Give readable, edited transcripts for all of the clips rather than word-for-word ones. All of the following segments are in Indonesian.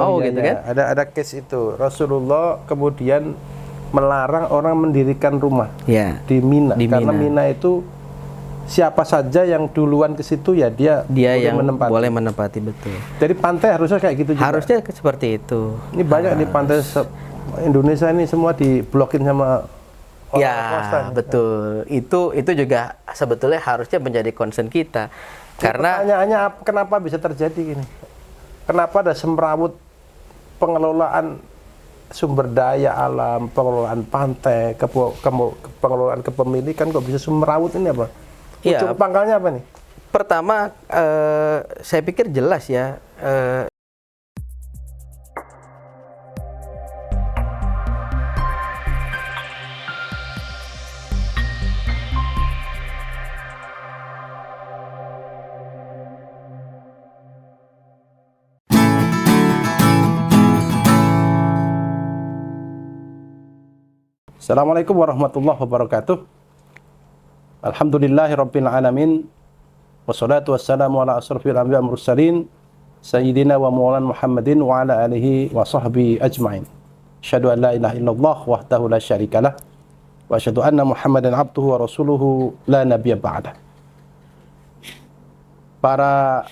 Oh Iya, gitu iya. kan? Ada case itu. Rasulullah kemudian melarang orang mendirikan rumah Ya. di Mina, Di karena Mina. Mina itu siapa saja yang duluan ke situ ya dia Dia boleh yang menempati. boleh menempati, betul. Jadi pantai harusnya kayak gitu juga. Harusnya seperti itu. Ini banyak di pantai Indonesia ini semua diblokin sama Ya, orang swasta. betul. Itu juga sebetulnya harusnya menjadi concern kita. Karena Pertanyaannya kenapa bisa terjadi gini? Kenapa ada semrawut pengelolaan sumber daya alam, pengelolaan pantai, pengelolaan kepemilikan kok bisa semrawut ini apa? Iya. Ujung pangkalnya apa nih? pertama saya pikir jelas ya. Assalamualaikum warahmatullahi wabarakatuh. Alhamdulillahirabbil alamin. Wassalatu wassalamu ala asrofil anbiya wal mursalin sayyidina wa maulana Muhammadin wa ala alihi wa sahbihi ajmain. Asyhadu an la ilaha illallah wahdahu la syarikalah wa asyhadu anna Muhammadan abduhu wa rasuluhu la nabiyya ba'dah. Para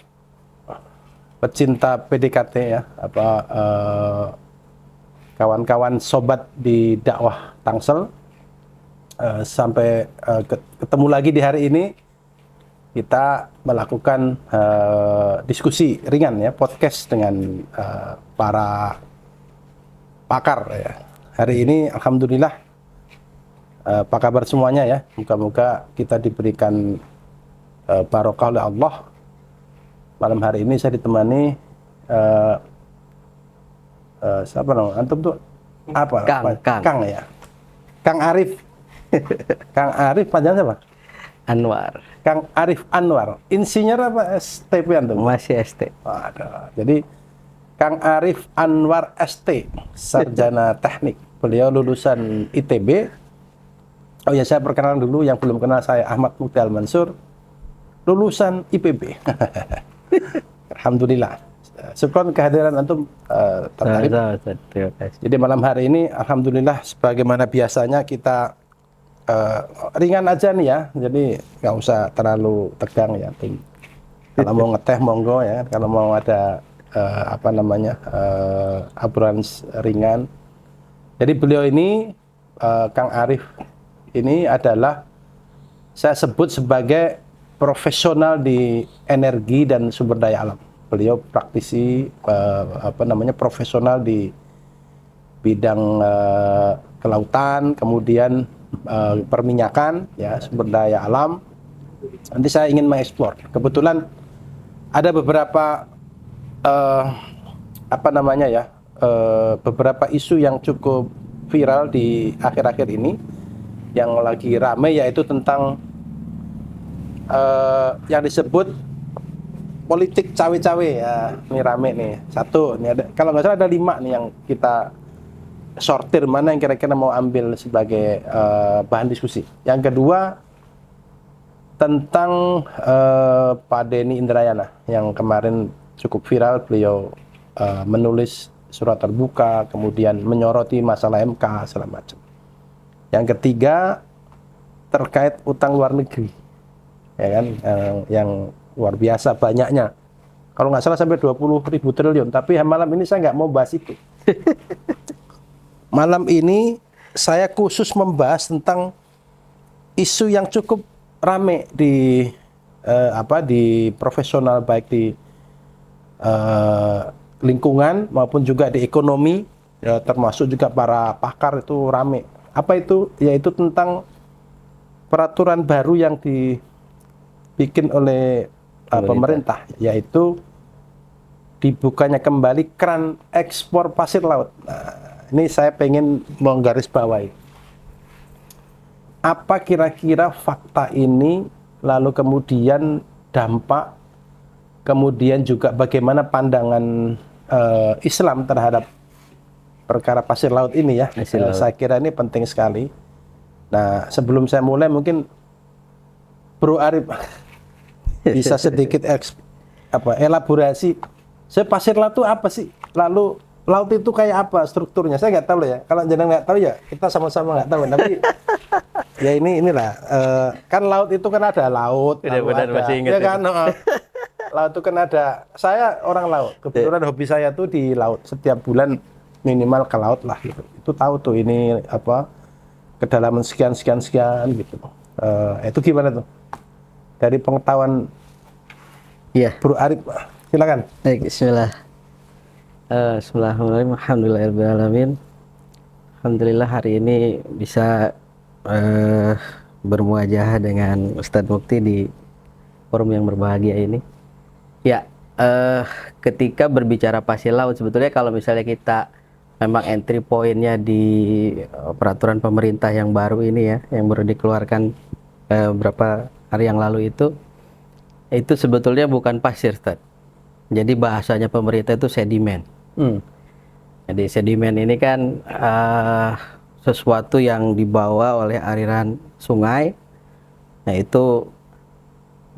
pecinta PDKT ya, kawan-kawan sobat di dakwah Tangsel, sampai ketemu lagi di hari ini. Kita melakukan diskusi ringan ya, podcast dengan para pakar ya. Hari ini alhamdulillah, apa kabar semuanya ya? Moga-moga kita diberikan barokah oleh Allah. Malam hari ini saya ditemani siapa namanya? Antum tuh apa? Kang ya. Kang Arif. Kang Arif panjangnya apa? Anwar. Kang Arif Anwar. Insinyur apa STP antum? Masih ST. Waduh. Jadi Kang Arif Anwar ST, sarjana teknik. Beliau lulusan ITB. Oh ya, saya perkenalan dulu, yang belum kenal, saya Ahmad Mukdal Mansur, lulusan IPB. Alhamdulillah. Syukron kehadiran antum, Terima kasih. Jadi malam hari ini alhamdulillah sebagaimana biasanya kita ringan aja nih ya. Jadi nggak usah terlalu tegang ya. Kalau mau ngeteh monggo ya. Kalau mau ada obrolan ringan. Jadi beliau ini Kang Arif ini adalah saya sebut sebagai profesional di energi dan sumber daya alam. Beliau praktisi profesional di bidang kelautan, kemudian perminyakan ya, sumber daya alam. Nanti saya ingin mengeksplor. Kebetulan ada beberapa beberapa isu yang cukup viral di akhir-akhir ini yang lagi rame, yaitu tentang yang disebut politik cawe-cawe ya. Ini rame nih. Satu, ini ada, kalau nggak salah ada 5 nih yang kita sortir mana yang kira-kira mau ambil sebagai bahan diskusi. Yang kedua tentang Pak Denny Indrayana yang kemarin cukup viral. Beliau menulis surat terbuka, kemudian menyoroti masalah MK segala macam. Yang ketiga terkait utang luar negeri, ya kan, yang luar biasa banyaknya. Kalau nggak salah sampai 20.000 triliun. Tapi malam ini saya nggak mau bahas itu. Malam ini saya khusus membahas tentang isu yang cukup rame di di profesional, baik di lingkungan maupun juga di ekonomi ya, termasuk juga para pakar itu rame. Apa itu? Yaitu tentang peraturan baru yang dibikin oleh pemerintah, yaitu dibukanya kembali keran ekspor pasir laut. Nah, ini saya pengen menggarisbawahi. Apa kira-kira fakta ini, lalu kemudian dampak, kemudian juga bagaimana pandangan Islam terhadap perkara pasir laut ini ya. Saya kira ini penting sekali. Nah, sebelum saya mulai mungkin Bro Arif bisa sedikit elaborasi. Pasir laut itu apa sih? Lalu laut itu kayak apa strukturnya? Saya nggak tahu loh ya. Kalau jenengan nggak tahu ya kita sama-sama nggak tahu. Tapi ya inilah kan laut itu kan ada laut, Udah lalu benar, ada, masih ingat ya itu. kan. Laut itu kan ada. Saya orang laut. Kebetulan hobi saya tuh di laut. Setiap bulan minimal ke laut lah gitu. Itu tahu tuh ini apa kedalaman sekian gitu. Itu gimana tuh? Dari pengetahuan Iya. Bro Arif, silakan. Baik, bismillah. Bismillahirrahmanirrahim. Alhamdulillahirrahmanirrahim. Alhamdulillah hari ini bisa bermuajah dengan Ustadz Mukti di forum yang berbahagia ini. Ya, ketika berbicara pasir laut, sebetulnya kalau misalnya kita memang entry point-nya di peraturan pemerintah yang baru ini ya, yang baru dikeluarkan beberapa hari yang lalu itu sebetulnya bukan pasir, Ustadz. Jadi bahasanya pemerintah itu sedimen. Jadi sedimen ini kan sesuatu yang dibawa oleh aliran sungai, yaitu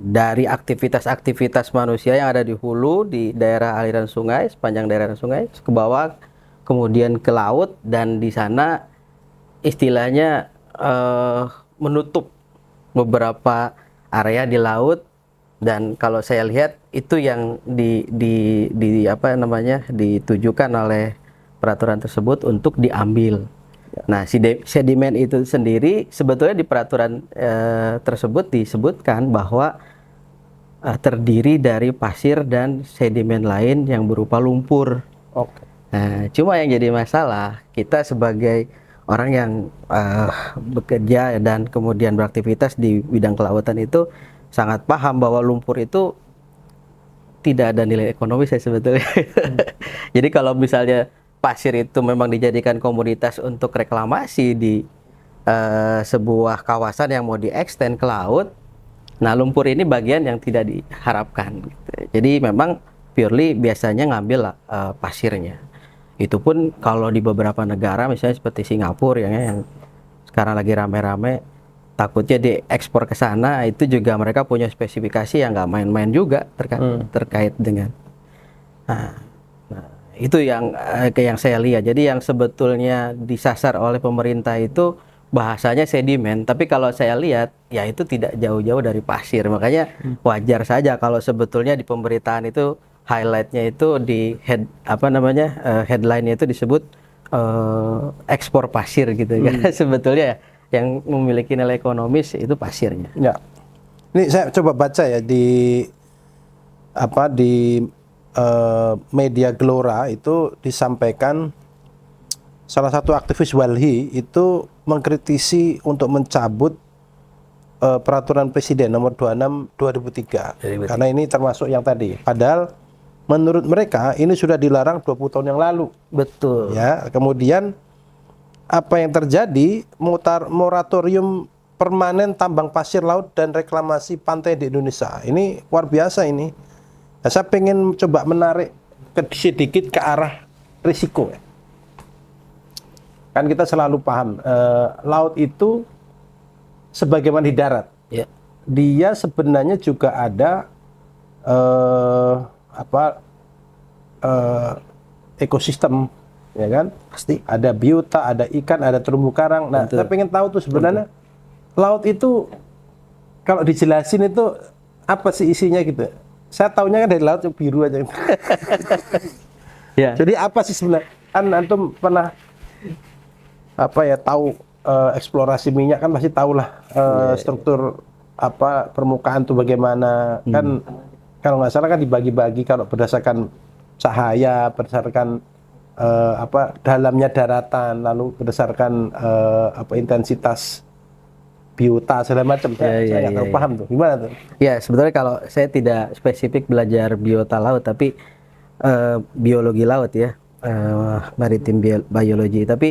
dari aktivitas-aktivitas manusia yang ada di hulu di daerah aliran sungai, sepanjang daerah sungai ke bawah, kemudian ke laut, dan di sana istilahnya menutup beberapa area di laut. Dan kalau saya lihat itu yang apa namanya ditujukan oleh peraturan tersebut untuk diambil. Nah, sedimen itu sendiri sebetulnya di peraturan tersebut disebutkan bahwa terdiri dari pasir dan sedimen lain yang berupa lumpur. Oke. Nah, cuma yang jadi masalah kita sebagai orang yang bekerja dan kemudian beraktivitas di bidang kelautan itu sangat paham bahwa lumpur itu tidak ada nilai ekonomis ya sebetulnya. Jadi kalau misalnya pasir itu memang dijadikan komoditas untuk reklamasi di sebuah kawasan yang mau di-extend ke laut, nah lumpur ini bagian yang tidak diharapkan. Gitu. Jadi memang purely biasanya ngambil pasirnya. Itu pun kalau di beberapa negara misalnya seperti Singapura yang sekarang lagi rame-rame, takutnya diekspor ke sana, itu juga mereka punya spesifikasi yang nggak main-main juga terkait dengan itu yang saya lihat. Jadi yang sebetulnya disasar oleh pemerintah itu bahasanya sedimen, tapi kalau saya lihat ya itu tidak jauh-jauh dari pasir. Makanya wajar saja kalau sebetulnya di pemberitaan itu highlightnya itu di headline-nya itu disebut ekspor pasir gitu. Karena sebetulnya yang memiliki nilai ekonomis itu pasirnya. Ya. Ini saya coba baca ya di media Gelora itu disampaikan salah satu aktivis Walhi itu mengkritisi untuk mencabut peraturan Presiden nomor 26 2003. Karena ini termasuk yang tadi. Padahal menurut mereka ini sudah dilarang 20 tahun yang lalu. Betul. Ya, kemudian apa yang terjadi, moratorium permanen tambang pasir laut dan reklamasi pantai di Indonesia. Ini luar biasa ini. Nah, saya pengen coba menarik sedikit ke arah risiko. Kan kita selalu paham, laut itu sebagaimana di darat. Ya. Dia sebenarnya juga ada ekosistem. Ya kan, pasti ada biota, ada ikan, ada terumbu karang. Nah, saya pengen tahu tuh sebenarnya laut itu kalau dijelasin itu apa sih isinya gitu. Saya taunya kan dari laut yang biru aja. Ya. Jadi apa sih sebenarnya? Kan antum pernah tahu eksplorasi minyak kan pasti tahulah struktur permukaan tuh bagaimana. Kan kalau nggak salah kan dibagi-bagi kalau berdasarkan cahaya, berdasarkan dalamnya daratan, lalu berdasarkan intensitas biota segala macam. Saya nggak tahu paham tuh gimana tuh. Ya, sebetulnya kalau saya tidak spesifik belajar biota laut, tapi biologi laut ya, maritim biologi. Tapi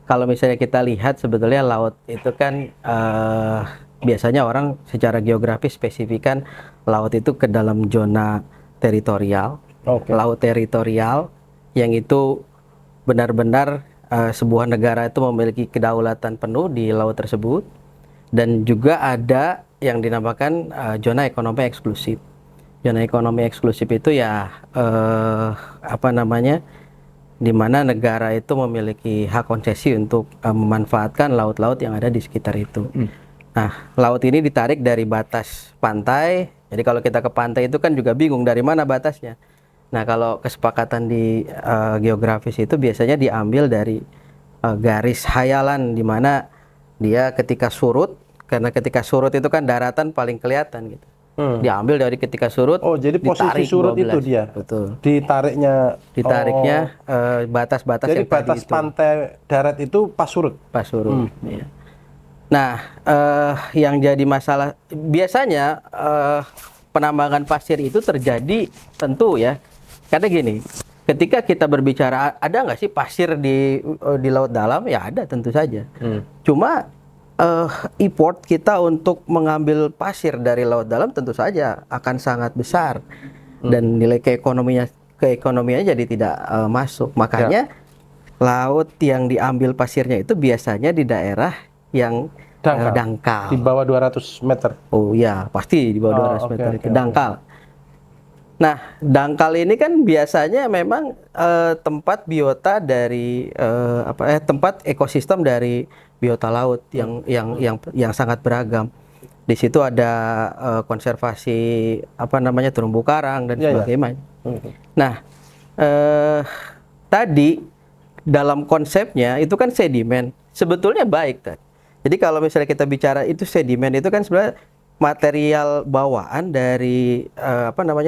kalau misalnya kita lihat sebetulnya laut itu kan biasanya orang secara geografis spesifikan laut itu ke dalam zona teritorial. Laut teritorial yang itu benar-benar sebuah negara itu memiliki kedaulatan penuh di laut tersebut, dan juga ada yang dinamakan zona ekonomi eksklusif. Zona ekonomi eksklusif itu ya apa namanya, di mana negara itu memiliki hak konsesi untuk memanfaatkan laut-laut yang ada di sekitar itu. Nah, laut ini ditarik dari batas pantai. Jadi kalau kita ke pantai itu kan juga bingung dari mana batasnya. Nah, kalau kesepakatan di geografis itu biasanya diambil dari garis hayalan, di mana dia ketika surut, karena ketika surut itu kan daratan paling kelihatan gitu. Diambil dari ketika surut. Oh, jadi posisi ditarik surut 12. itu dia. Betul. Ditariknya Batas-batas jadi yang tadi batas itu pantai darat itu pas surut. pas surut. Iya. Nah, yang jadi masalah biasanya penambangan pasir itu terjadi tentu ya, karena gini, ketika kita berbicara ada nggak sih pasir di laut dalam? Ya ada, tentu saja. Cuma effort kita untuk mengambil pasir dari laut dalam tentu saja akan sangat besar, dan nilai keekonomianya jadi tidak masuk. Makanya laut yang diambil pasirnya itu biasanya di daerah yang dangkal. Di bawah 200 meter. Oh ya, pasti di bawah 200 meter itu dangkal. Nah, dangkal ini kan biasanya memang tempat biota dari tempat ekosistem dari biota laut yang sangat beragam. Di situ ada konservasi terumbu karang dan sebagainya. Nah, tadi dalam konsepnya itu kan sedimen sebetulnya baik kan. Jadi kalau misalnya kita bicara itu sedimen itu kan sebenarnya material bawaan dari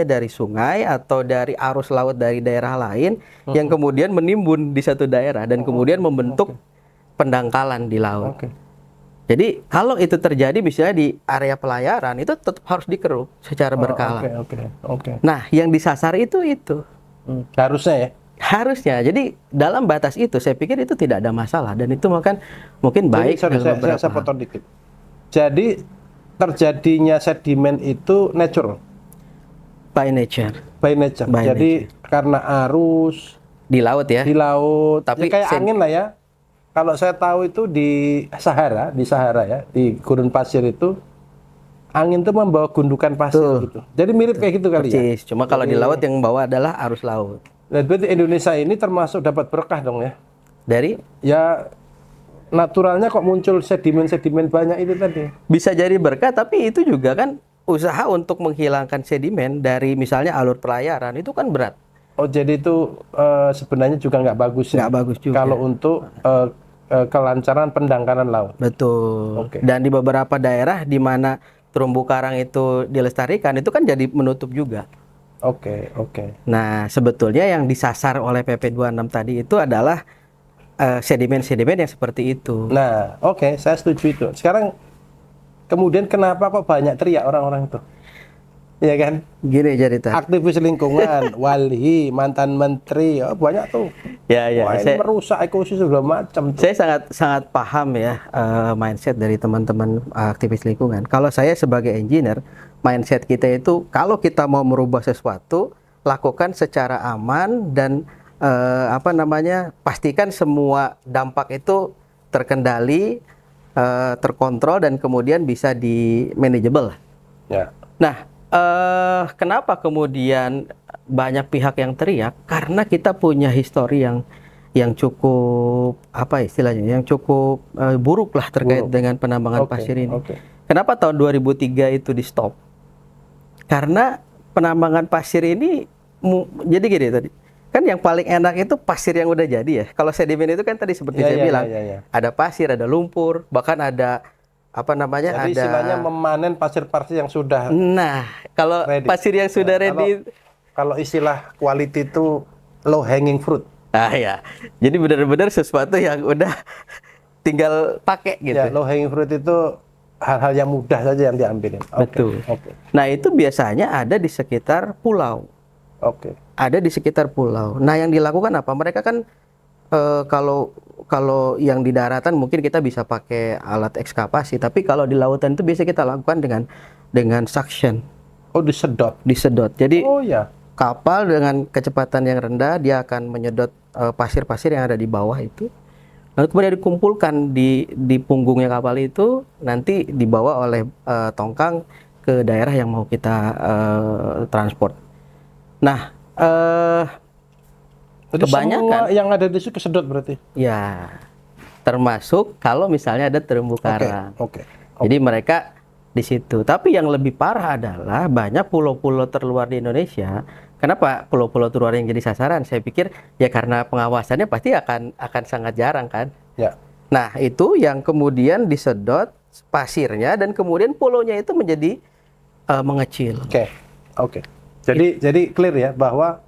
dari sungai atau dari arus laut dari daerah lain yang kemudian menimbun di satu daerah dan kemudian membentuk pendangkalan di laut. Jadi kalau itu terjadi misalnya di area pelayaran itu tetap harus dikeruk secara berkala. Nah, yang disasar itu. Harusnya ya. Harusnya. Jadi dalam batas itu saya pikir itu tidak ada masalah dan itu mungkin baik. Jadi, saya potong dikit. Jadi terjadinya sedimen itu natural. By nature. Jadi karena arus di laut ya. Di laut. Tapi ya, kayak angin lah ya. Kalau saya tahu itu di Sahara ya, di gurun pasir itu angin itu membawa gundukan pasir gitu. Jadi mirip kayak gitu kali ya. Cuma kalau di laut yang membawa adalah arus laut. Nah, berarti Indonesia ini termasuk dapat berkah dong ya. Dari? Ya naturalnya kok muncul sedimen-sedimen banyak itu tadi. Bisa jadi berkah, tapi itu juga kan usaha untuk menghilangkan sedimen dari misalnya alur pelayaran itu kan berat. Oh, jadi itu sebenarnya juga nggak bagus ya? Nggak bagus juga. Kalau untuk kelancaran pendangkalan laut. Betul. Dan di beberapa daerah di mana terumbu karang itu dilestarikan, itu kan jadi menutup juga. Oke. Nah, sebetulnya yang disasar oleh PP 26 tadi itu adalah sedimen-sedimen yang seperti itu. Nah, saya setuju itu. Sekarang kemudian kenapa kok banyak teriak orang-orang itu? Iya kan? Gini cerita. Aktivis lingkungan, wali, mantan menteri, banyak tuh. Ya. Ini merusak ekosistem segala macam. Saya sangat paham ya mindset dari teman-teman aktivis lingkungan. Kalau saya sebagai engineer, mindset kita itu kalau kita mau merubah sesuatu, lakukan secara aman dan pastikan semua dampak itu terkendali, terkontrol dan kemudian bisa di manageable. Ya. Nah, kenapa kemudian banyak pihak yang teriak? Karena kita punya histori yang cukup yang cukup buruk lah terkait dengan penambangan pasir ini. Kenapa tahun 2003 itu di stop? Karena penambangan pasir ini jadi gini tadi. Kan yang paling enak itu pasir yang udah jadi ya. Kalau sedimen itu kan tadi seperti saya bilang, ada pasir, ada lumpur, bahkan ada Jadi istilahnya memanen pasir-pasir yang sudah. Nah, kalau ready. Pasir yang sudah ready. Kalau istilah quality itu low hanging fruit. Ah ya. Jadi benar-benar sesuatu yang udah tinggal pakai gitu. Ya, low hanging fruit itu hal-hal yang mudah saja yang diambilin. Betul. Nah, itu biasanya ada di sekitar pulau. Ada di sekitar pulau. Nah, yang dilakukan apa? Mereka kan kalau yang di daratan mungkin kita bisa pakai alat ekskavasi, tapi kalau di lautan itu biasa kita lakukan dengan suction. Oh, disedot. Jadi kapal dengan kecepatan yang rendah dia akan menyedot pasir-pasir yang ada di bawah itu. Lalu kemudian dikumpulkan di punggungnya kapal itu, nanti dibawa oleh tongkang ke ke daerah yang mau kita transport. Nah, Jadi kebanyakan semua yang ada di situ kesedot berarti. ya, termasuk kalau misalnya ada terumbu karang. Oke. Jadi mereka di situ. Tapi yang lebih parah adalah banyak pulau-pulau terluar di Indonesia. Kenapa pulau-pulau terluar yang jadi sasaran? Saya pikir ya karena pengawasannya pasti akan sangat jarang kan. Ya. Nah, itu yang kemudian disedot pasirnya dan kemudian pulaunya itu menjadi mengecil. Oke. Jadi clear ya bahwa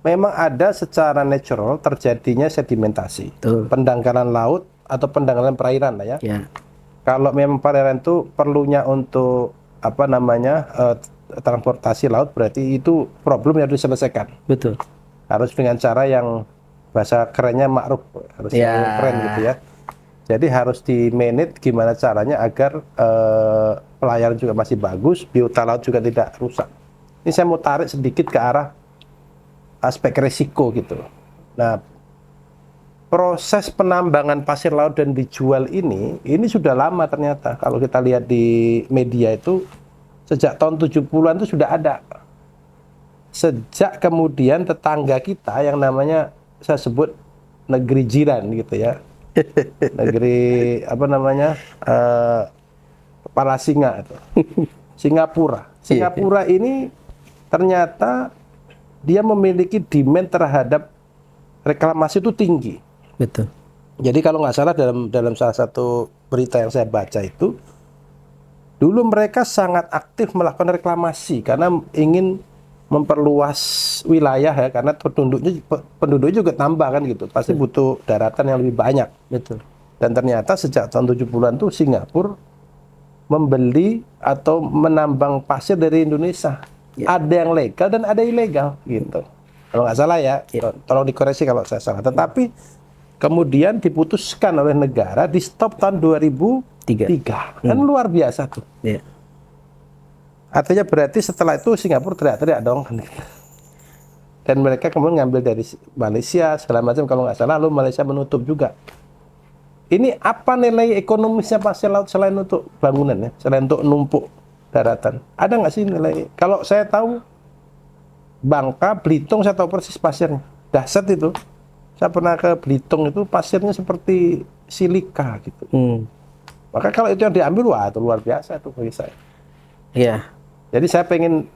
memang ada secara natural terjadinya sedimentasi, Betul. pendangkalan laut atau pendangkalan perairan lah ya. Ya, Kalau memang perairan itu perlunya untuk apa namanya transportasi laut, berarti itu problem yang harus diselesaikan. betul. Harus dengan cara yang bahasa kerennya ma'ruf, harus Ya. yang keren gitu ya. Jadi harus di manage gimana caranya agar pelayaran juga masih bagus, biota laut juga tidak rusak. Ini saya mau tarik sedikit ke arah aspek resiko gitu. Nah, proses penambangan pasir laut dan dijual ini sudah lama ternyata. Kalau kita lihat di media itu sejak tahun 70-an itu sudah ada. Sejak kemudian tetangga kita yang namanya saya sebut negeri jiran gitu ya. Negeri apa namanya? Kepala singa itu. Singapura. Singapura ini ternyata dia memiliki demand terhadap reklamasi itu tinggi. Betul. Jadi kalau nggak salah dalam salah satu berita yang saya baca itu, dulu mereka sangat aktif melakukan reklamasi karena ingin memperluas wilayah ya, karena penduduknya juga tambah kan gitu, pasti butuh daratan yang lebih banyak. Betul. Dan ternyata sejak tahun 70-an tuh Singapura membeli atau menambang pasir dari Indonesia. Ya. Ada yang legal dan ada ilegal gitu. Kalau nggak salah ya, tolong dikoreksi kalau saya salah. Tetapi kemudian diputuskan oleh negara di stop tahun 2003. Kan luar biasa tuh. Ya. Artinya berarti setelah itu Singapura teriak-teriak dong. Dan mereka kemudian ngambil dari Malaysia segala macam kalau nggak salah, lalu Malaysia menutup juga. Ini apa nilai ekonomisnya pasir laut selain untuk bangunan ya, selain untuk numpuk daratan? Ada nggak sih nilai? Kalau saya tahu Bangka, Belitung saya tahu persis pasirnya. Dahsyat itu. Saya pernah ke Belitung itu pasirnya seperti silika gitu. Maka kalau itu yang diambil, wah itu luar biasa tuh bagi saya. Iya. Jadi saya pengen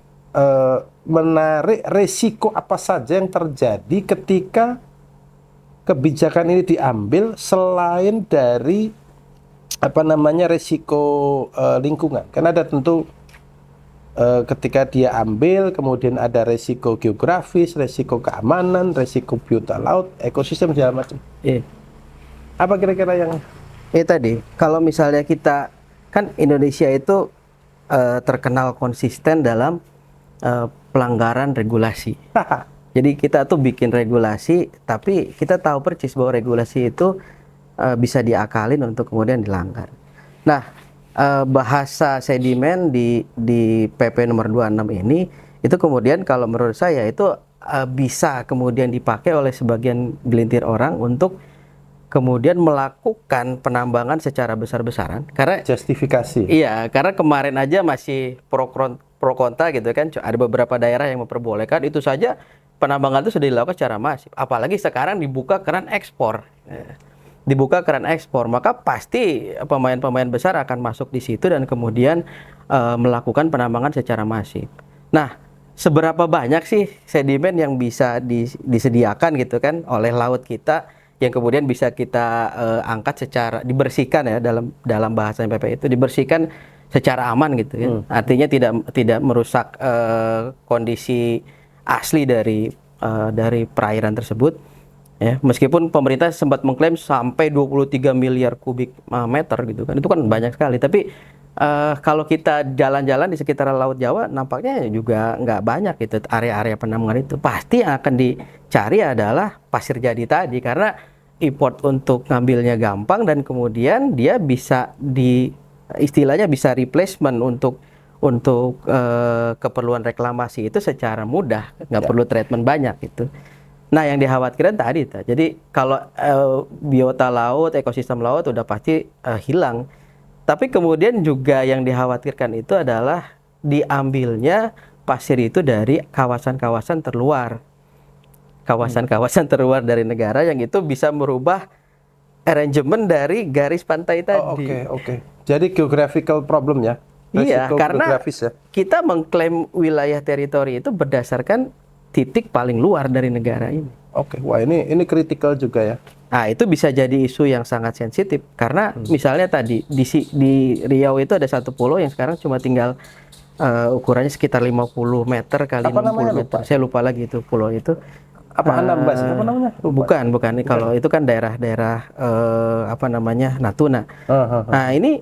menarik resiko apa saja yang terjadi ketika kebijakan ini diambil selain dari apa namanya resiko lingkungan. Karena ada tentu ketika dia ambil, kemudian ada resiko geografis, resiko keamanan, resiko biota laut, ekosistem segala macam. Iya. Apa kira-kira yang Tadi kalau misalnya kita kan Indonesia itu terkenal konsisten dalam pelanggaran regulasi. Jadi kita tuh bikin regulasi, tapi kita tahu persis bahwa regulasi itu bisa diakalin untuk kemudian dilanggar. Nah, bahasa sedimen di PP nomor 26 ini itu kemudian kalau menurut saya itu bisa kemudian dipakai oleh sebagian gelintir orang untuk kemudian melakukan penambangan secara besar-besaran karena justifikasi? iya, karena kemarin aja masih pro kontra gitu kan, ada beberapa daerah yang memperbolehkan, itu saja penambangan itu sudah dilakukan secara masif. Apalagi sekarang dibuka keran ekspor. Dibuka keran ekspor, maka pasti pemain-pemain besar akan masuk di situ dan kemudian melakukan penambangan secara masif. Nah, seberapa banyak sih sedimen yang bisa disediakan gitu kan oleh laut kita yang kemudian bisa kita angkat secara dibersihkan ya, dalam bahasa PP itu dibersihkan secara aman gitu ya. Artinya tidak merusak kondisi asli dari perairan tersebut ya. Meskipun pemerintah sempat mengklaim sampai 23 miliar kubik meter gitu kan. Itu kan banyak sekali, tapi kalau kita jalan-jalan di sekitar Laut Jawa nampaknya juga nggak banyak gitu area-area penambangan itu. Pasti yang akan dicari adalah pasir jadi tadi, karena import untuk ngambilnya gampang dan kemudian dia bisa istilahnya bisa replacement untuk keperluan reklamasi itu secara mudah, nggak perlu treatment banyak gitu. Nah, yang dikhawatirkan tadi, jadi kalau biota laut, ekosistem laut udah pasti hilang. Tapi kemudian juga yang dikhawatirkan itu adalah diambilnya pasir itu dari kawasan-kawasan terluar. Kawasan-kawasan terluar dari negara yang itu bisa merubah arrangement dari garis pantai Oh, tadi. oke. Jadi geographical problem ya. Iya, Resiko karena geografis ya. kita mengklaim wilayah teritori itu berdasarkan titik paling luar dari negara ini. Oke, wah ini kritikal juga ya. Nah, itu bisa jadi isu yang sangat sensitif karena misalnya tadi di Riau itu ada satu pulau yang sekarang cuma tinggal ukurannya sekitar 50 meter kali Apa 60 namanya, meter. lupa? Saya lupa lagi itu pulau itu. Apa Anambas? Apa namanya? Lupa. Bukan. Kalau itu kan daerah-daerah apa namanya Natuna. Ah. Nah, ini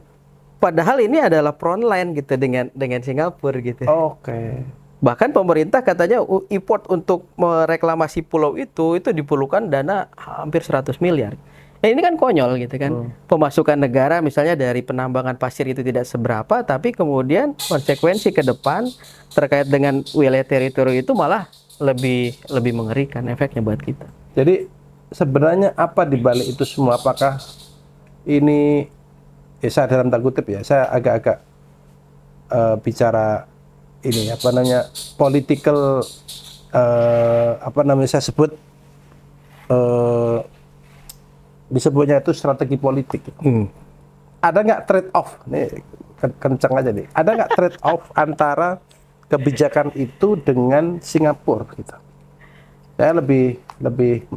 padahal ini adalah front line gitu dengan Singapura gitu. Oke. Bahkan pemerintah katanya import untuk mereklamasi pulau itu diperlukan dana hampir 100 miliar. Nah, ini kan konyol gitu kan. Pemasukan negara misalnya dari penambangan pasir itu tidak seberapa, tapi kemudian konsekuensi ke depan terkait dengan wilayah teritori itu malah lebih mengerikan efeknya buat kita. Jadi sebenarnya apa di balik itu semua? Apakah ini saya dalam tanda kutip ya, saya agak-agak bicara ini apa namanya political apa namanya saya sebut disebutnya itu strategi politik. Ada nggak trade off? Nih kencang aja nih. Ada nggak trade off antara kebijakan itu dengan Singapura gitu? Saya lebih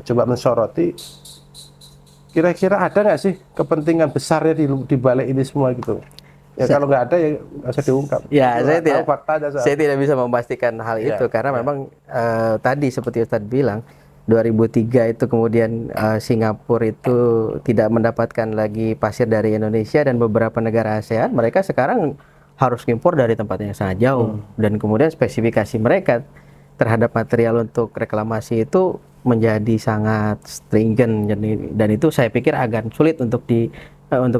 coba mensoroti. Kira-kira ada nggak sih kepentingan besarnya di balik ini semua gitu? Ya kalau nggak ada ya nggak usah diungkap. Ya, saya tidak bisa memastikan hal itu karena memang tadi seperti Ustadz bilang 2003 itu kemudian Singapura itu tidak mendapatkan lagi pasir dari Indonesia dan beberapa negara ASEAN, mereka sekarang harus impor dari tempat yang sangat jauh dan kemudian spesifikasi mereka terhadap material untuk reklamasi itu menjadi sangat stringent dan itu saya pikir agak sulit untuk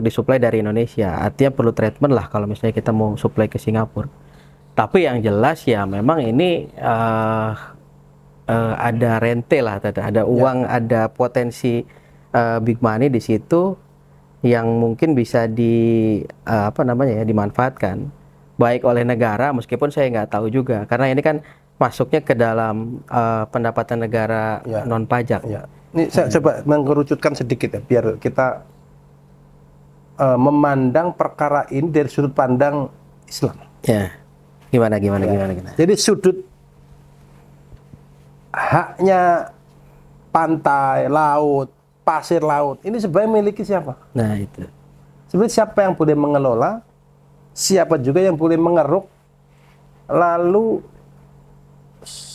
disuplai dari Indonesia. Artinya perlu treatment lah kalau misalnya kita mau suplai ke Singapura. Tapi yang jelas ya memang ini ada rente lah, ada uang, ada potensi big money di situ yang mungkin bisa dimanfaatkan baik oleh negara, meskipun saya nggak tahu juga karena ini kan masuknya ke dalam pendapatan negara non pajak. Ya. Ini saya coba mengerucutkan sedikit ya biar kita memandang perkara ini dari sudut pandang Islam. Ya, gimana? Jadi sudut haknya pantai, laut, pasir laut ini sebenarnya miliki siapa? Nah itu. Sebenarnya siapa yang boleh mengelola? Siapa juga yang boleh mengeruk? Lalu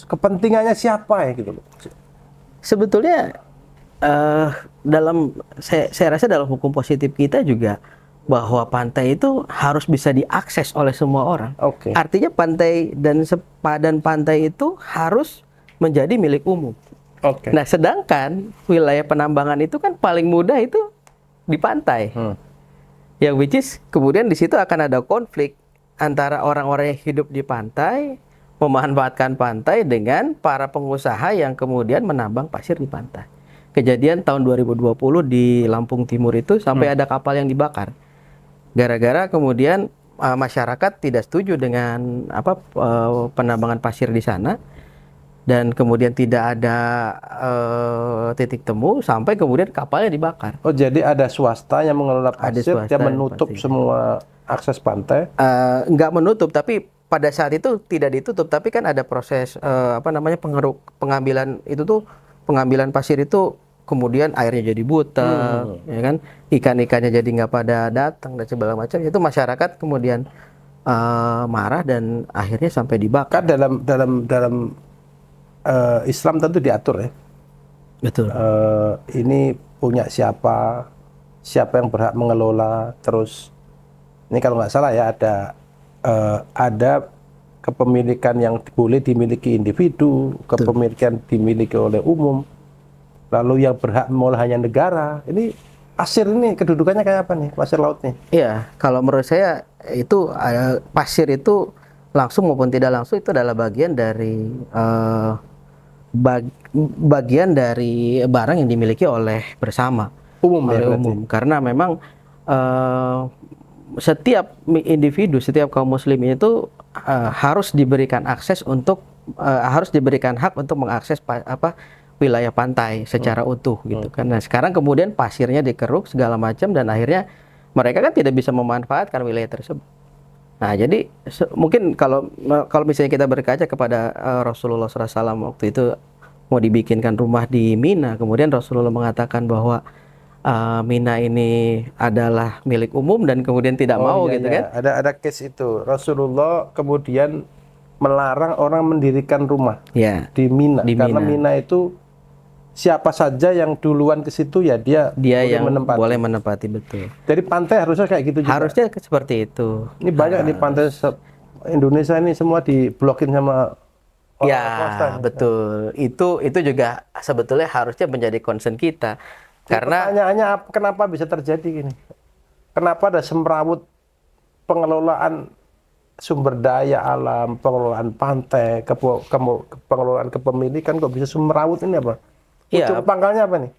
kepentingannya siapa ya gitu loh? Sebetulnya saya rasa dalam hukum positif kita juga bahwa pantai itu harus bisa diakses oleh semua orang. Oke. Artinya pantai dan sepadan pantai itu harus menjadi milik umum. Oke. Nah, sedangkan wilayah penambangan itu kan paling mudah itu di pantai. Yang which is kemudian di situ akan ada konflik antara orang-orang yang hidup di pantai memanfaatkan pantai dengan para pengusaha yang kemudian menambang pasir di pantai. Kejadian tahun 2020 di Lampung Timur itu sampai ada kapal yang dibakar. Gara-gara kemudian masyarakat tidak setuju dengan penambangan pasir di sana dan kemudian tidak ada titik temu sampai kemudian kapalnya dibakar. Oh, jadi ada swasta yang mengelola pasir, dia menutup semua akses pantai? Nggak menutup, tapi pada saat itu tidak ditutup, tapi kan ada proses pengambilan pasir itu kemudian airnya jadi buta, ya kan, ikan-ikannya jadi nggak pada datang dan segala macam. Itu masyarakat kemudian marah dan akhirnya sampai dibakar. Kan dalam Islam tentu diatur ya. Betul. Ini punya siapa yang berhak mengelola, terus ini kalau nggak salah ya ada kepemilikan yang boleh dimiliki individu, kepemilikan dimiliki oleh umum, lalu yang berhak mengelola hanya negara. Ini pasir ini kedudukannya kayak apa nih, pasir laut nih? Iya, kalau menurut saya itu pasir itu langsung maupun tidak langsung itu adalah bagian dari bagian dari barang yang dimiliki oleh bersama, oleh umum. Karena memang setiap individu, setiap kaum muslim itu harus diberikan akses untuk harus diberikan hak untuk mengakses wilayah pantai secara utuh gitu kan. Nah, sekarang kemudian pasirnya dikeruk segala macam dan akhirnya mereka kan tidak bisa memanfaatkan wilayah tersebut. Nah, jadi mungkin kalau misalnya kita berkaca kepada Rasulullah SAW waktu itu mau dibikinkan rumah di Mina, kemudian Rasulullah mengatakan bahwa Mina ini adalah milik umum dan kemudian tidak mau iya, gitu iya. kan. Ada case itu. Rasulullah kemudian melarang orang mendirikan rumah Ya, di Mina di karena Mina. Mina itu siapa saja yang duluan ke situ ya dia Dia boleh yang menempati. boleh menempati, betul. Jadi pantai harusnya kayak gitu juga. Harusnya seperti itu. Ini banyak di pantai Indonesia ini semua diblokin sama Ya, orang swasta. betul. Itu juga sebetulnya harusnya menjadi concern kita. Jadi Karena pertanyaannya kenapa bisa terjadi gini? Kenapa ada semrawut pengelolaan sumber daya alam, pengelolaan pantai, pengelolaan kepemilikan kok bisa semrawut ini apa? Iya. Ujung pangkalnya apa nih?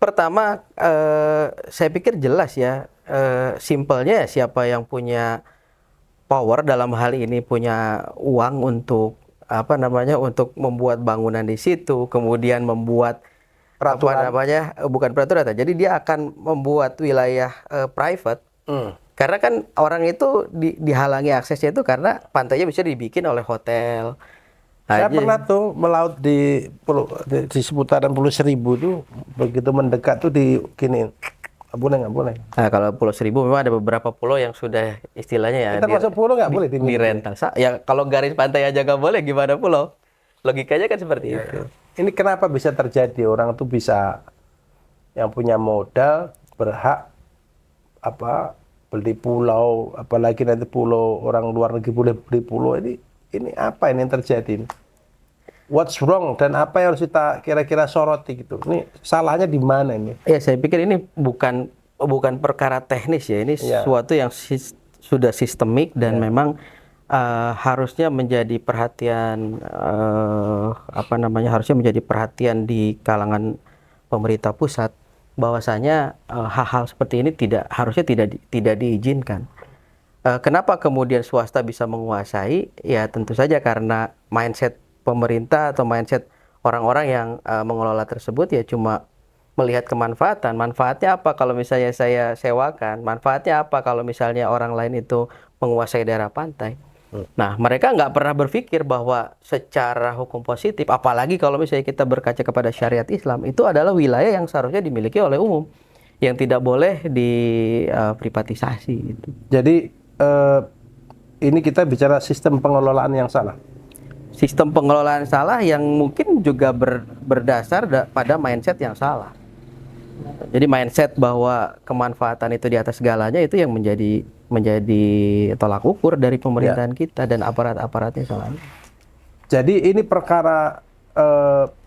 pertama saya pikir jelas ya, simpelnya siapa yang punya power dalam hal ini, punya uang untuk untuk membuat bangunan di situ, kemudian membuat Peraturan. bukan peraturan, jadi dia akan membuat wilayah private. Karena kan orang itu dihalangi aksesnya itu karena pantainya bisa dibikin oleh hotel. Saya Aja. pernah tuh melaut di seputaran Pulau Seribu tuh, begitu mendekat tuh di gini, nggak boleh. Nah, kalau Pulau Seribu memang ada beberapa pulau yang sudah istilahnya ya Kita masuk pulau nggak boleh di rental. Ya kalau garis pantai aja nggak boleh, gimana pulau? Logikanya kan seperti itu. Ini kenapa bisa terjadi? Orang tuh bisa yang punya modal berhak beli pulau, apalagi nanti pulau orang luar negeri boleh beli pulau ini apa ini yang terjadi ini? What's wrong dan apa yang harus kita kira-kira soroti gitu? Ini salahnya di mana ini? Ya, saya pikir ini bukan perkara teknis ya, ini sesuatu yang sudah sistemik dan memang harusnya menjadi perhatian harusnya menjadi perhatian di kalangan pemerintah pusat, bahwasanya hal-hal seperti ini harusnya tidak diizinkan. Kenapa kemudian swasta bisa menguasai? Ya tentu saja karena mindset pemerintah atau mindset orang-orang yang mengelola tersebut ya cuma melihat kemanfaatan. Manfaatnya apa kalau misalnya saya sewakan? Manfaatnya apa kalau misalnya orang lain itu menguasai daerah pantai? Nah, mereka nggak pernah berpikir bahwa secara hukum positif, apalagi kalau misalnya kita berkaca kepada syariat Islam, itu adalah wilayah yang seharusnya dimiliki oleh umum, yang tidak boleh diprivatisasi. Gitu. Jadi ini kita bicara sistem pengelolaan yang salah. Sistem pengelolaan salah yang mungkin juga berdasar pada mindset yang salah. Jadi mindset bahwa kemanfaatan itu di atas segalanya itu yang menjadi tolak ukur dari pemerintahan kita dan aparat-aparatnya selama. Jadi ini perkara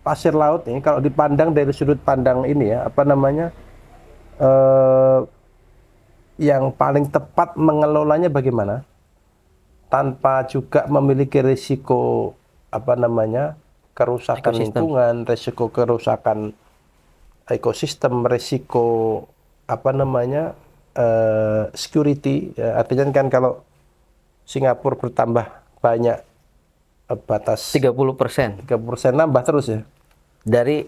pasir laut ini kalau dipandang dari sudut pandang ini ya yang paling tepat mengelolanya bagaimana tanpa juga memiliki risiko kerusakan lingkungan, risiko kerusakan ekosistem, risiko security ya, artinya kan kalau Singapura bertambah banyak batas 30% nambah terus ya. Dari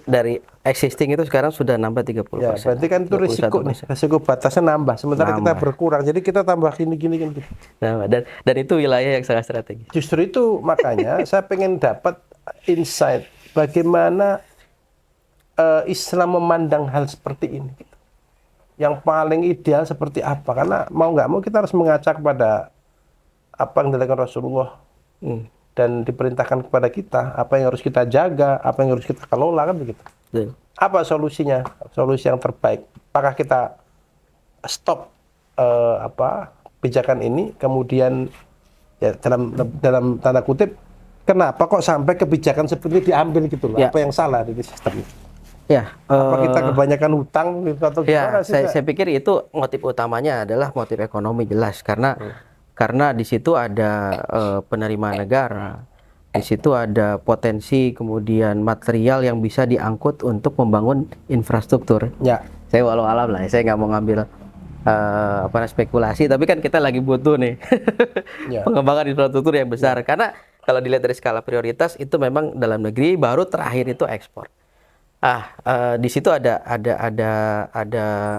existing itu sekarang sudah nambah 30%. Ya, berarti kan itu risiko batasnya nambah sementara kita berkurang. Jadi kita tambah gini. Nah, dan itu wilayah yang sangat strategis. Justru itu makanya saya pengen dapat insight bagaimana Islam memandang hal seperti ini. Yang paling ideal seperti apa? Karena mau nggak mau kita harus mengaca kepada apa yang dilakukan Rasulullah. Dan diperintahkan kepada kita apa yang harus kita jaga, apa yang harus kita kelola kan begitu. Apa solusinya? Solusi yang terbaik. Apakah kita stop kebijakan ini, kemudian ya dalam tanda kutip, kenapa kok sampai kebijakan seperti ini diambil gitu loh? Ya. Apa yang salah di sistem ini? Ya. Apa kita kebanyakan hutang gitu atau gimana sih? Saya pikir itu motif utamanya adalah motif ekonomi jelas karena di situ ada penerimaan negara, di situ ada potensi kemudian material yang bisa diangkut untuk membangun infrastruktur. Ya. Saya walau alam lah, saya nggak mau ngambil spekulasi, tapi kan kita lagi butuh nih Ya. pengembangan infrastruktur yang besar. Karena kalau dilihat dari skala prioritas itu memang dalam negeri, baru terakhir itu ekspor. Di situ ada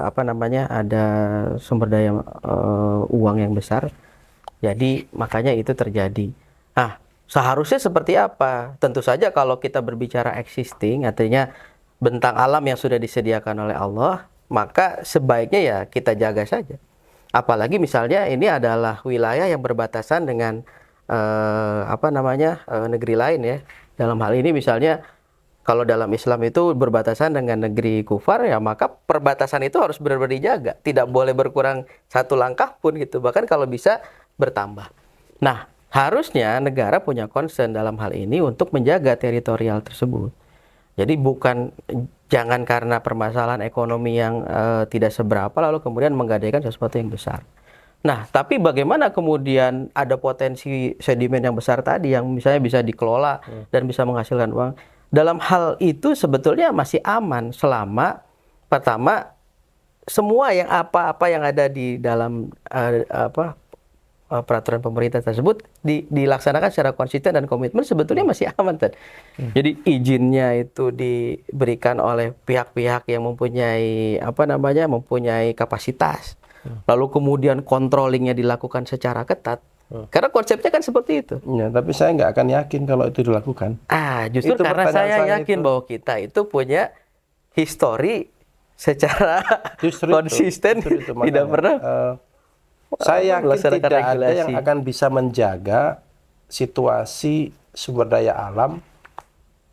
apa namanya, ada sumber daya uang yang besar. Jadi makanya itu terjadi. Seharusnya seperti apa? Tentu saja kalau kita berbicara existing, artinya bentang alam yang sudah disediakan oleh Allah, maka sebaiknya ya kita jaga saja. Apalagi misalnya ini adalah wilayah yang berbatasan dengan negeri lain ya. Dalam hal ini misalnya kalau dalam Islam itu berbatasan dengan negeri kufar, ya maka perbatasan itu harus benar-benar dijaga. Tidak boleh berkurang satu langkah pun gitu. Bahkan kalau bisa bertambah. Nah, harusnya negara punya concern dalam hal ini untuk menjaga teritorial tersebut. Jadi jangan karena permasalahan ekonomi yang tidak seberapa lalu kemudian menggadaikan sesuatu yang besar. Nah, tapi bagaimana kemudian ada potensi sedimen yang besar tadi yang misalnya bisa dikelola dan bisa menghasilkan uang. Dalam hal itu sebetulnya masih aman selama pertama semua yang apa-apa yang ada di dalam peraturan pemerintah tersebut dilaksanakan secara konsisten dan komitmen, sebetulnya masih aman kan. Jadi izinnya itu diberikan oleh pihak-pihak yang mempunyai mempunyai kapasitas. Lalu kemudian controllingnya dilakukan secara ketat. Karena konsepnya kan seperti itu. Ya, tapi saya nggak akan yakin kalau itu dilakukan. Justru itu karena saya yakin bahwa kita itu punya histori secara konsisten, tidak pernah. Saya yakin tidak ada yang akan bisa menjaga situasi sumber daya alam,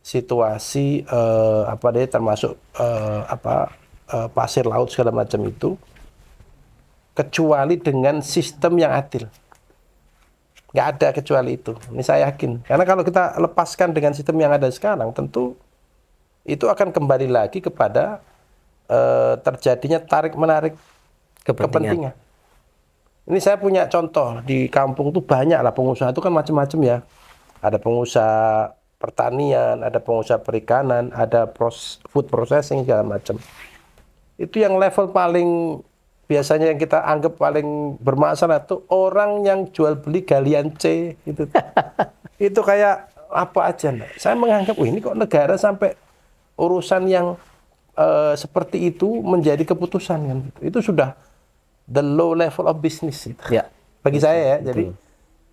situasi termasuk pasir laut segala macam itu, kecuali dengan sistem yang adil. Nggak ada kecuali itu. Ini saya yakin. Karena kalau kita lepaskan dengan sistem yang ada sekarang, tentu itu akan kembali lagi kepada terjadinya tarik-menarik kepentingan. Ini saya punya contoh. Di kampung tuh banyak lah pengusaha itu kan macam-macam ya. Ada pengusaha pertanian, ada pengusaha perikanan, ada food processing segala macam. Itu yang level paling biasanya yang kita anggap paling bermasalah tuh orang yang jual beli galian C gitu. Itu kayak apa aja. Saya menganggap, ini kok negara sampai urusan yang seperti itu menjadi keputusan kan. Itu sudah the low level of business gitu. Ya. Bagi saya ya. Jadi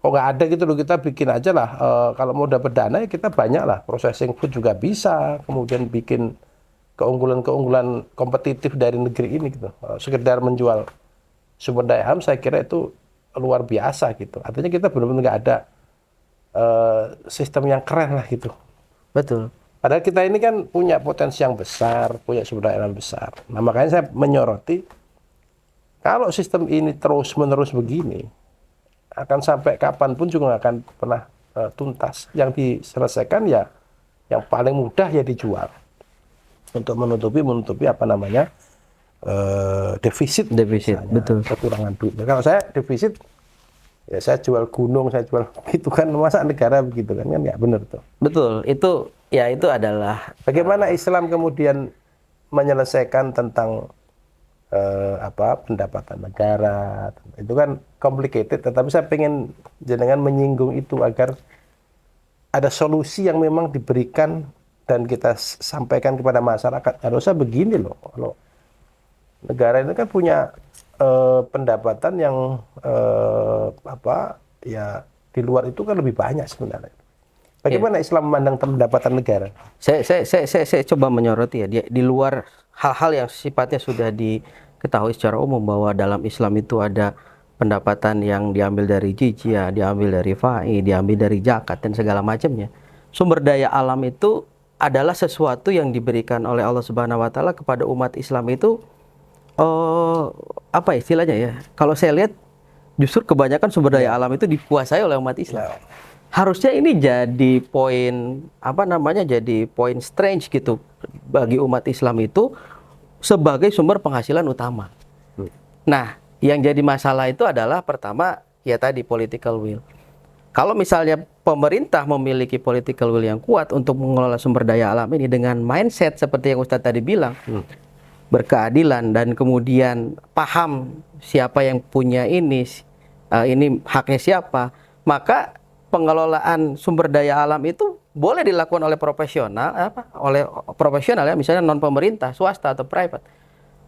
kok nggak ada gitu loh, kita bikin aja lah. Kalau mau dapat dana ya kita banyak lah. Processing food juga bisa. Kemudian bikin keunggulan-keunggulan kompetitif dari negeri ini gitu. Sekedar menjual sumber daya alam saya kira itu luar biasa gitu. Artinya kita benar-benar nggak ada sistem yang keren lah gitu. Betul. Padahal kita ini kan punya potensi yang besar, punya sumber daya alam besar. Nah makanya saya menyoroti kalau sistem ini terus-menerus begini, akan sampai kapanpun juga nggak akan pernah tuntas. Yang diselesaikan ya yang paling mudah ya dijual. Untuk menutupi defisit misalnya, betul, kekurangan duit. Kalau saya defisit ya saya jual gunung, saya jual itu kan, masa negara begitu kan nggak benar tuh. Betul, itu adalah bagaimana Islam kemudian menyelesaikan tentang pendapatan negara. Itu kan complicated, tetapi saya pengen jenengan menyinggung itu agar ada solusi yang memang diberikan dan kita sampaikan kepada masyarakat. Harusnya begini loh, kalau negara ini kan punya pendapatan yang di luar itu kan lebih banyak sebenarnya. Bagaimana Islam memandang pendapatan negara? Saya coba menyoroti ya, di luar hal-hal yang sifatnya sudah diketahui secara umum bahwa dalam Islam itu ada pendapatan yang diambil dari jizyah, diambil dari fai, diambil dari zakat dan segala macamnya. Sumber daya alam itu adalah sesuatu yang diberikan oleh Allah Subhanahu wa taala kepada umat Islam itu apa istilahnya ya? Kalau saya lihat justru kebanyakan sumber daya alam itu dikuasai oleh umat Islam. Harusnya ini jadi poin jadi poin strange gitu bagi umat Islam itu sebagai sumber penghasilan utama. Nah, yang jadi masalah itu adalah pertama ya tadi political will. Kalau misalnya pemerintah memiliki political will yang kuat untuk mengelola sumber daya alam ini dengan mindset seperti yang Ustadz tadi bilang, berkeadilan dan kemudian paham siapa yang punya ini haknya siapa, maka pengelolaan sumber daya alam itu boleh dilakukan oleh profesional ya, misalnya non pemerintah, swasta atau private.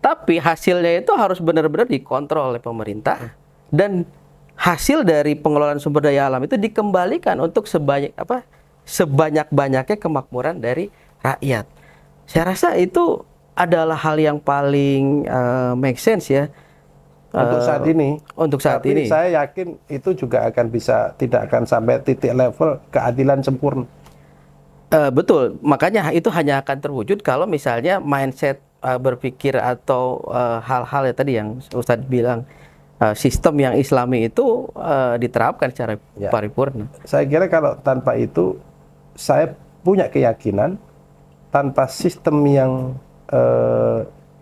Tapi hasilnya itu harus benar-benar dikontrol oleh pemerintah, dan hasil dari pengelolaan sumber daya alam itu dikembalikan untuk sebanyak-banyaknya kemakmuran dari rakyat. Saya rasa itu adalah hal yang paling make sense ya. Untuk saat ini. Untuk saat Tapi ini. saya yakin itu juga akan tidak akan sampai titik level keadilan sempurna. Betul, makanya itu hanya akan terwujud kalau misalnya mindset berpikir atau hal-hal tadi yang Ustadz bilang, sistem yang Islami itu diterapkan secara paripurna. Saya kira kalau tanpa itu, saya punya keyakinan tanpa sistem yang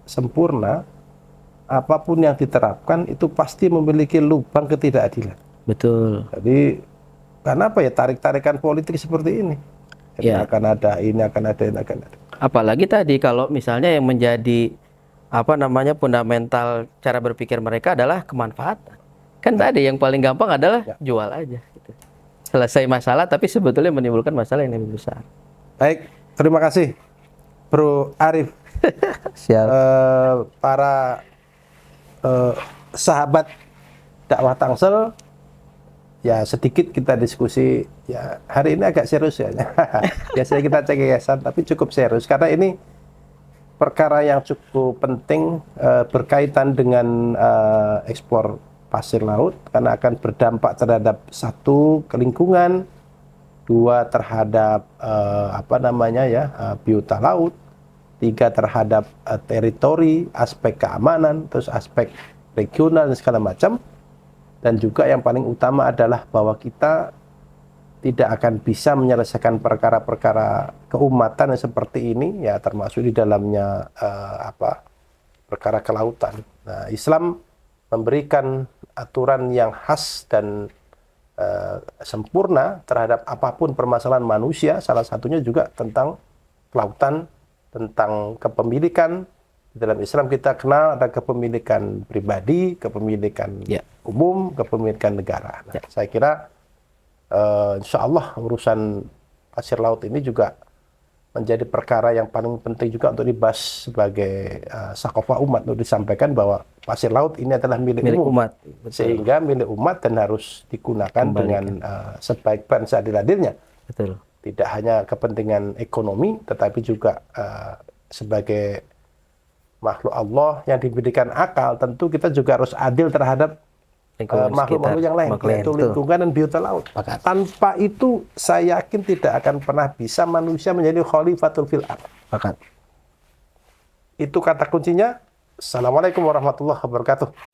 sempurna, apapun yang diterapkan itu pasti memiliki lubang ketidakadilan. Betul. Jadi karena apa ya, tarik-tarikan politik seperti ini. Jadi akan ada ini, akan ada ini, akan ada. Apalagi tadi kalau misalnya yang menjadi fundamental cara berpikir mereka adalah kemanfaatan. Kan tadi yang paling gampang adalah jual aja gitu. Selesai masalah, tapi sebetulnya menimbulkan masalah yang lebih besar. Baik, terima kasih Bro Arif. Siap. Para sahabat dakwah Tangsel, ya sedikit kita diskusi, ya hari ini agak serius ya. Biasanya kita cekikisan, tapi cukup serius karena ini perkara yang cukup penting, berkaitan dengan ekspor pasir laut, karena akan berdampak terhadap satu, lingkungan, dua, terhadap biota laut, tiga, terhadap teritori, aspek keamanan, terus aspek regional dan segala macam. Dan juga yang paling utama adalah bahwa kita tidak akan bisa menyelesaikan perkara-perkara keumatan yang seperti ini, ya termasuk di dalamnya perkara kelautan. Nah, Islam memberikan aturan yang khas dan sempurna terhadap apapun permasalahan manusia, salah satunya juga tentang kelautan, tentang kepemilikan. Dalam Islam kita kenal ada kepemilikan pribadi, kepemilikan umum, kepemilikan negara. Nah, saya kira insya Allah urusan pasir laut ini juga menjadi perkara yang paling penting juga untuk dibahas sebagai sakofah umat, untuk disampaikan bahwa pasir laut ini adalah milik umat. Betul. Sehingga milik umat dan harus digunakan dengan sebaik-baik seadil-adilnya. Betul. Tidak hanya kepentingan ekonomi, tetapi juga sebagai makhluk Allah yang diberikan akal, tentu kita juga harus adil terhadap makhluk-makhluk yang lain, yaitu lingkungan dan biota laut. Tanpa itu, saya yakin tidak akan pernah bisa manusia menjadi khalifatul fil ardh. Itu kata kuncinya. Assalamualaikum warahmatullahi wabarakatuh.